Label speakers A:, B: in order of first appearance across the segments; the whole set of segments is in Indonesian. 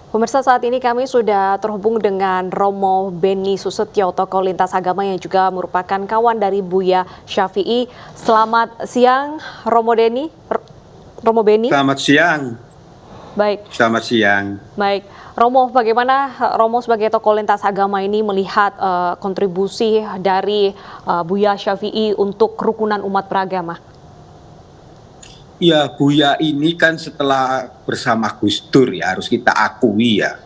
A: Pemirsa, saat ini kami sudah terhubung dengan Romo Beni Susetyo, tokoh lintas agama yang juga merupakan kawan dari Buya Syafi'i. Selamat siang, Romo Beni.
B: Selamat siang.
A: Baik,
B: Selamat siang.
A: baik. Romo, bagaimana Romo sebagai tokoh lintas agama ini melihat kontribusi dari Buya Syafi'i untuk kerukunan umat beragama?
B: Ya, Buya ini kan setelah bersama Gus Dur ya, harus kita akui ya,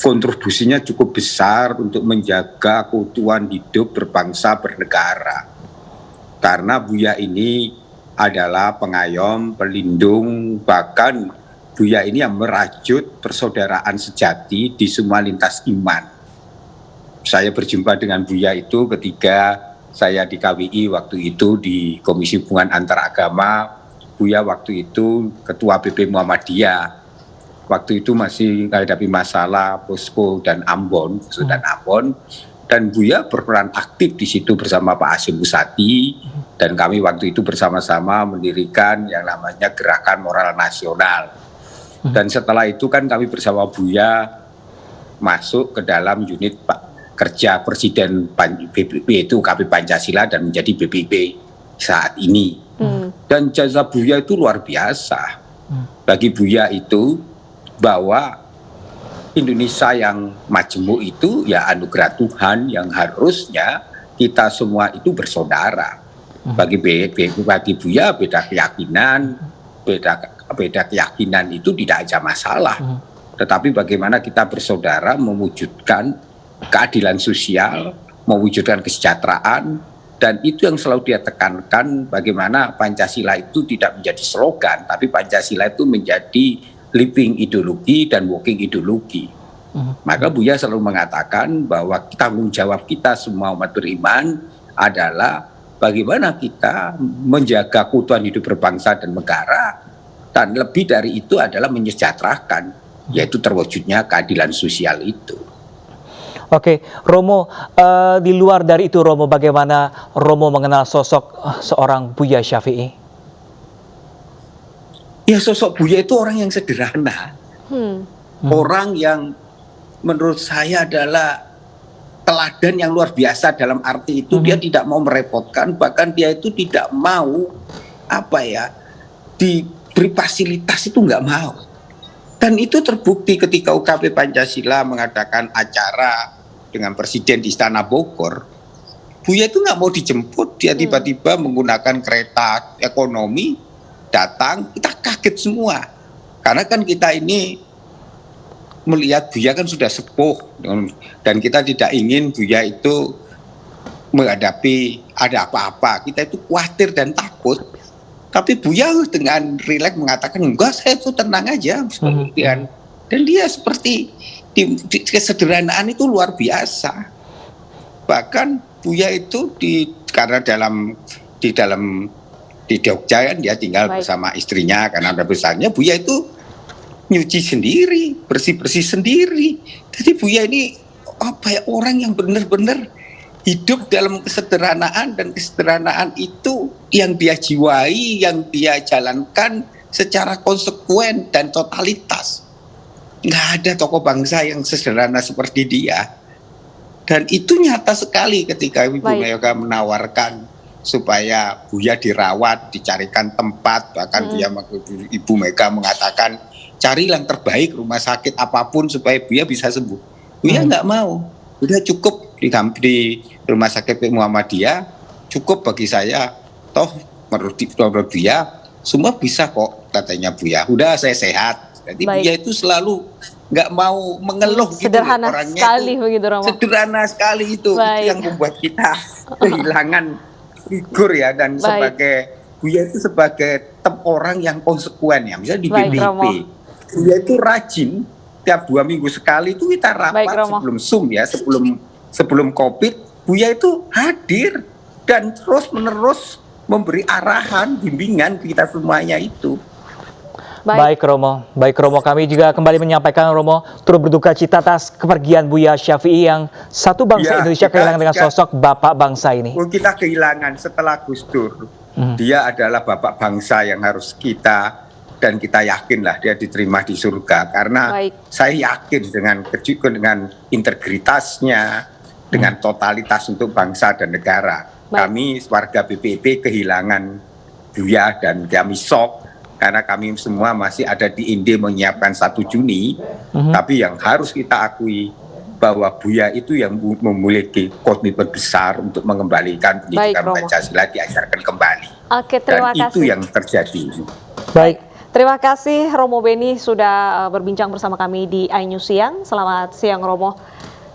B: kontribusinya cukup besar untuk menjaga keutuhan hidup berbangsa bernegara. Karena Buya ini adalah pengayom, pelindung, bahkan Buya ini yang merajut persaudaraan sejati di semua lintas iman. Saya berjumpa dengan Buya itu ketika saya di KWI waktu itu di Komisi Hubungan Antaragama. Buya waktu itu Ketua BP Muhammadiyah. Waktu itu masih menghadapi masalah Posko dan Ambon, dan Buya berperan aktif di situ bersama Pak Hasyim Muzadi, dan kami waktu itu bersama-sama mendirikan yang namanya Gerakan Moral Nasional. Dan setelah itu kan kami bersama Buya masuk ke dalam unit kerja Presiden BPIP itu KP Pancasila dan menjadi BPIP saat ini. Dan jasa Buya itu luar biasa. Bagi Buya itu bahwa Indonesia yang majemuk itu ya anugerah Tuhan yang harusnya kita semua itu bersaudara. Bagi Buya beda keyakinan, beda keyakinan itu tidak ada masalah. Tetapi bagaimana kita bersaudara mewujudkan keadilan sosial, mewujudkan kesejahteraan. Dan itu yang selalu dia tekankan, bagaimana Pancasila itu tidak menjadi slogan, tapi Pancasila itu menjadi living ideologi dan walking ideologi. Maka Buya selalu mengatakan bahwa tanggung jawab kita semua umat beriman adalah bagaimana kita menjaga keutuhan hidup berbangsa dan negara, dan lebih dari itu adalah menyejahterakan, yaitu terwujudnya keadilan sosial itu.
C: Oke, Romo, di luar dari itu Romo, bagaimana Romo mengenal sosok seorang Buya Syafi'i?
B: Ya, sosok Buya itu orang yang sederhana. Orang yang menurut saya adalah teladan yang luar biasa dalam arti itu dia tidak mau merepotkan, bahkan dia itu tidak mau diberi fasilitas itu nggak mau. Dan itu terbukti ketika UKP Pancasila mengadakan acara dengan Presiden di Istana Bogor. Buya itu nggak mau dijemput, dia tiba-tiba menggunakan kereta ekonomi datang, kita kaget semua. Karena kan kita ini melihat Buya kan sudah sepuh, dan kita tidak ingin Buya itu menghadapi ada apa-apa. Kita itu khawatir dan takut. Tapi Buya dengan rileks mengatakan, enggak, saya itu tenang aja. Dan dia seperti di kesederhanaan itu luar biasa. Bahkan Buya itu karena di Jogja kan dia tinggal bersama istrinya karena ada besarnya, Buya itu nyuci sendiri, bersih-bersih sendiri. Jadi Buya ini orang yang benar-benar hidup dalam kesederhanaan, dan kesederhanaan itu yang dia jiwai, yang dia jalankan secara konsekuen dan totalitas. Nggak ada tokoh bangsa yang sederhana seperti dia. Dan itu nyata sekali ketika Ibu Mega menawarkan supaya Buya dirawat, dicarikan tempat, bahkan Ibu Mega mengatakan carilah yang terbaik rumah sakit apapun supaya Buya bisa sembuh. Buya nggak mau, udah cukup di rumah sakit Muhammadiyah, cukup bagi saya, toh menurut Buya semua bisa kok, katanya Buya. Udah, saya sehat. Jadi Buya itu selalu nggak mau mengeluh
A: sederhana
B: gitu, orangnya
A: sekali
B: itu
A: begitu, Romo.
B: sederhana sekali itu yang membuat kita kehilangan figur ya. Dan sebagai Buya itu sebagai orang yang konsekuen ya, misalnya di BPIP Buya itu rajin tiap 2 minggu sekali itu kita rapat sebelum Zoom ya, sebelum COVID. Buya itu hadir dan terus menerus memberi arahan, bimbingan kita semuanya itu.
C: Baik Romo, kami juga kembali menyampaikan Romo turut berduka cita atas kepergian Buya Syafi'i yang satu bangsa Indonesia kehilangan dengan sosok bapak bangsa ini.
B: Kita kehilangan setelah Gus Dur. Dia adalah bapak bangsa yang harus kita dan kita yakinlah dia diterima di surga karena
A: Baik.
B: saya yakin dengan integritasnya, dengan totalitas untuk bangsa dan negara.
A: Baik.
B: Kami warga BPIP kehilangan Buya dan kami shock karena kami semua masih ada di Inde menyiapkan 1 Juni. Tapi yang harus kita akui bahwa Buya itu yang memiliki komitmen besar untuk mengembalikan pendidikan
A: Romo.
B: Pancasila diajarkan kembali.
A: Oke, terima
B: Dan itu
A: kasih.
B: yang terjadi.
C: Baik.
A: Terima kasih Romo Beni sudah berbincang bersama kami di iNews Siang. Selamat siang Romo.